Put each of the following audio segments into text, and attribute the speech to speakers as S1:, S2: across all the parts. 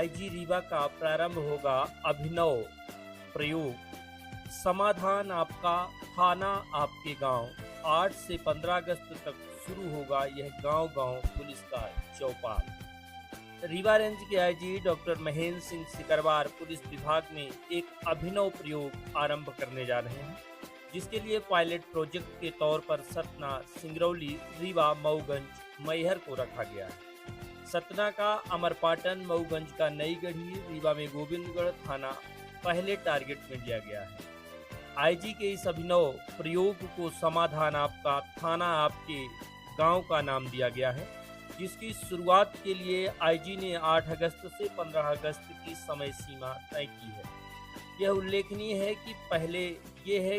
S1: IG Rewa का प्रारंभ होगा अभिनव प्रयोग। समाधान आपका, थाना आपके गांव। 8 से 15 अगस्त तक शुरू होगा यह गांव-गांव पुलिस का चौपाल। रीवा रेंज के IG doctor Mahendra Singh Sikarwar police विभाग में एक अभिनव प्रयोग आरंभ करने जा रहे हैं, जिसके लिए पायलट प्रोजेक्ट के तौर पर सतना, सिंगरौली, रीवा, मऊगंज, मैहर को रखा गया है। सतना का अमरपाटन, मऊगंज का नई गढ़ी, रीवा में गोविंदगढ़ थाना पहले टारगेट में लिया गया है। आईजी के इस अभिनव प्रयोग को समाधान आपका, थाना आपके गांव का नाम दिया गया है, जिसकी शुरुआत के लिए आईजी ने 8 अगस्त से 15 अगस्त की समय सीमा तय की है। यह उल्लेखनीय है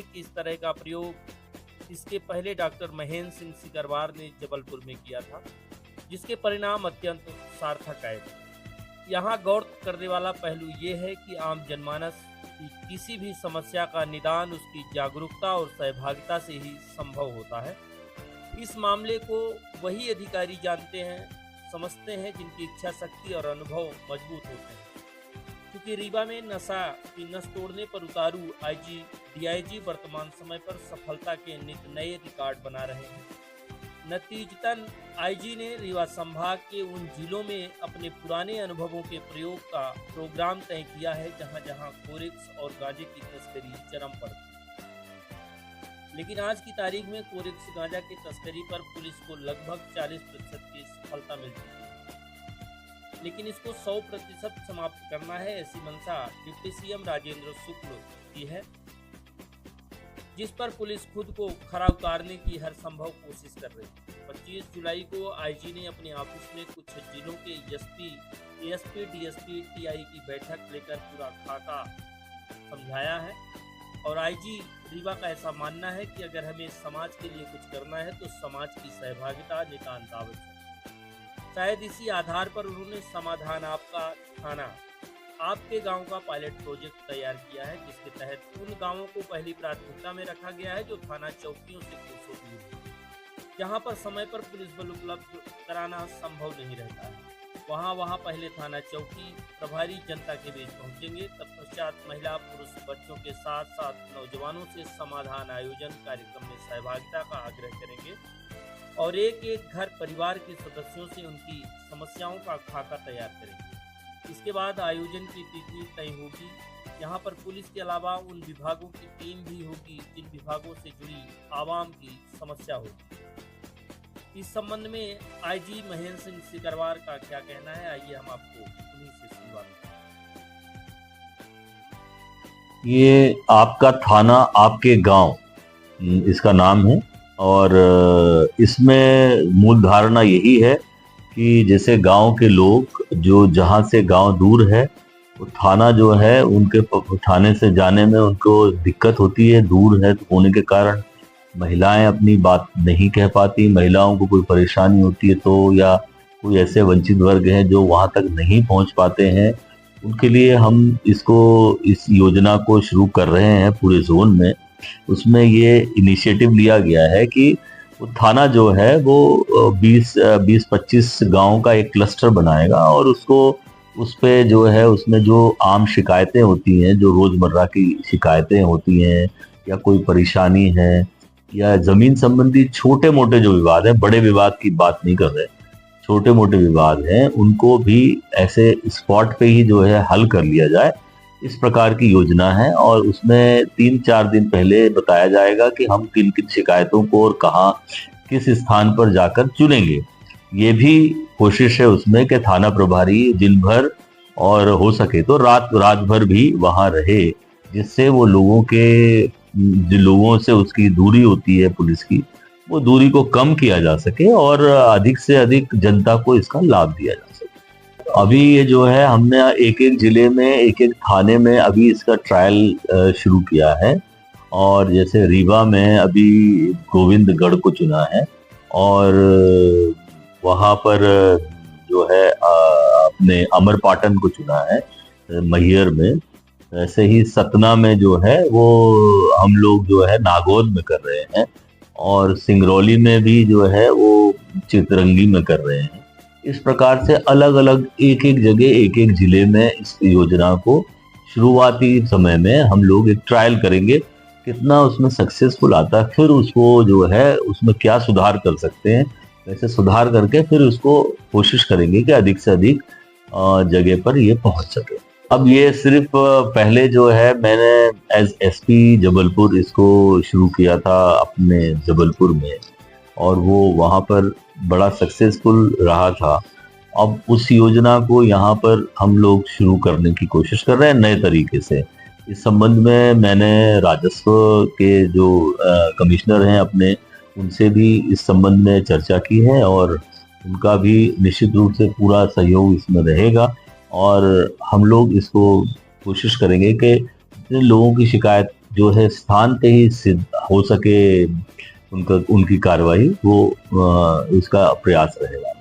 S1: कि इस तरह का प्रयोग इसके पहले डॉक्टर महेंद्र सिंह सिकरवार ने जबलपुर में किया था, जिसके परिणाम अत्यंत सार्थक आए थे। यहाँ गौर करने वाला पहलू ये है कि आम जनमानस की किसी भी समस्या का निदान उसकी जागरूकता और सहभागिता से ही संभव होता है। इस मामले को वही अधिकारी जानते हैं, समझते हैं जिनकी इच्छा शक्ति और अनुभव मजबूत होते हैं। क्योंकि रीवा में नशा की नस तोड़ने पर उतारू आईजी डीआईजी वर्तमान समय पर सफलता के नित नए रिकॉर्ड बना रहे हैं। नतीजतन आईजी ने रीवा संभाग के उन जिलों में अपने पुराने अनुभवों के प्रयोग का प्रोग्राम तय किया है जहां कोरेक्स और गांजे की तस्करी चरम पर थी। लेकिन आज की तारीख में कोरेक्स गांजा की तस्करी पर पुलिस को लगभग 40% की सफलता मिल चुकी है। लेकिन इसको 100% समाप्त करना है, ऐसी मंशा डिप्टी सीएम राजेंद्र शुक्ल की है, जिस पर पुलिस खुद को खरा उतारने की हर संभव कोशिश कर रही है। 25 जुलाई को आईजी ने अपने ऑफिस में कुछ जिलों के एएसपी, डीएसपी, टीआई की बैठक लेकर पूरा खाका समझाया है और आईजी रीवा का ऐसा मानना है कि अगर हमें समाज के लिए कुछ करना है तो समाज की सहभागिता नितांत आवश्यक है। शायद इसी आधार पर उन्होंने समाधान आपका, थाना आपके गांव का पायलट प्रोजेक्ट तैयार किया है, जिसके तहत उन गांवों को पहली प्राथमिकता में रखा गया है जो थाना चौकियों से कोसों दूर है, जहां पर समय पर पुलिस बल उपलब्ध कराना संभव नहीं रहता है। वहां पहले थाना चौकी प्रभारी जनता के बीच पहुंचेंगे, तत्पश्चात महिला, पुरुष, बच्चों के साथ साथ नौजवानों से समाधान आयोजन कार्यक्रम में सहभागिता का आग्रह करेंगे और एक एक घर परिवार के सदस्यों से उनकी समस्याओं का खाका तैयार करेंगे। इसके बाद आयोजन की तिथि तय होगी। यहाँ पर पुलिस के अलावा उन विभागों की टीम भी होगी जिन विभागों से जुड़ी आवाम की समस्या होगी। इस संबंध में आईजी महेंद्र सिंह सिकरवार का क्या कहना है, आइए हम आपको उन्हीं से सुनवाते हैं।
S2: ये आपका थाना आपके गांव इसका नाम है और इसमें मूल धारणा यही है कि जैसे गांव के लोग जो जहां से गांव दूर है, वो थाना जो है उनके थाने से जाने में उनको दिक्कत होती है, दूर है होने के कारण महिलाएं अपनी बात नहीं कह पाती, महिलाओं को कोई परेशानी होती है तो, या कोई ऐसे वंचित वर्ग हैं जो वहां तक नहीं पहुंच पाते हैं, उनके लिए हम इस योजना को शुरू कर रहे हैं पूरे जोन में। उसमें ये इनिशिएटिव लिया गया है कि वो थाना जो है वो 20-25 गाँव का एक क्लस्टर बनाएगा और उस पे जो है उसमें जो आम शिकायतें होती हैं, जो रोजमर्रा की शिकायतें होती हैं या कोई परेशानी है या जमीन संबंधी छोटे मोटे जो विवाद है, बड़े विवाद की बात नहीं कर रहे, छोटे मोटे विवाद हैं, उनको भी ऐसे स्पॉट पे ही जो है हल कर लिया जाए, इस प्रकार की योजना है। और उसमें 3-4 दिन पहले बताया जाएगा कि हम किन किन शिकायतों को और कहाँ किस स्थान पर जाकर चुनेंगे। ये भी कोशिश है उसमें कि थाना प्रभारी दिन भर और हो सके तो रात भर भी वहां रहे, जिससे वो जो लोगों से उसकी दूरी होती है पुलिस की, वो दूरी को कम किया जा सके और अधिक से अधिक जनता को इसका लाभ दिया जा सके। अभी ये जो है हमने एक एक जिले में, एक एक थाने में अभी इसका ट्रायल शुरू किया है और जैसे रीवा में अभी गोविंदगढ़ को चुना है और वहां पर जो है अपने अमरपाटन को चुना है मैहर में। ऐसे ही सतना में जो है वो हम लोग जो है नागौद में कर रहे हैं और सिंगरौली में भी जो है वो चितरंगी में कर रहे हैं। इस प्रकार से अलग अलग एक एक जगह एक एक जिले में इस योजना को शुरुआती समय में हम लोग एक ट्रायल करेंगे, कितना उसमें सक्सेसफुल आता है, फिर उसको जो है उसमें क्या सुधार कर सकते हैं, वैसे सुधार करके फिर उसको कोशिश करेंगे कि अधिक से अधिक जगह पर ये पहुंच सके। अब ये सिर्फ पहले जो है मैंने एज एसपी जबलपुर इसको शुरू किया था अपने जबलपुर में, और वो वहाँ पर बड़ा सक्सेसफुल रहा था। अब उस योजना को यहाँ पर हम लोग शुरू करने की कोशिश कर रहे हैं नए तरीके से। इस संबंध में मैंने राजस्व के जो कमिश्नर हैं अपने, उनसे भी इस संबंध में चर्चा की है, और उनका भी निश्चित रूप से पूरा सहयोग इसमें रहेगा। और हम लोग इसको कोशिश करेंगे कि जिन लोगों की शिकायत जो है स्थान पे ही सिद्ध हो सके, उनकी कार्रवाई वो उसका प्रयास रहेगा।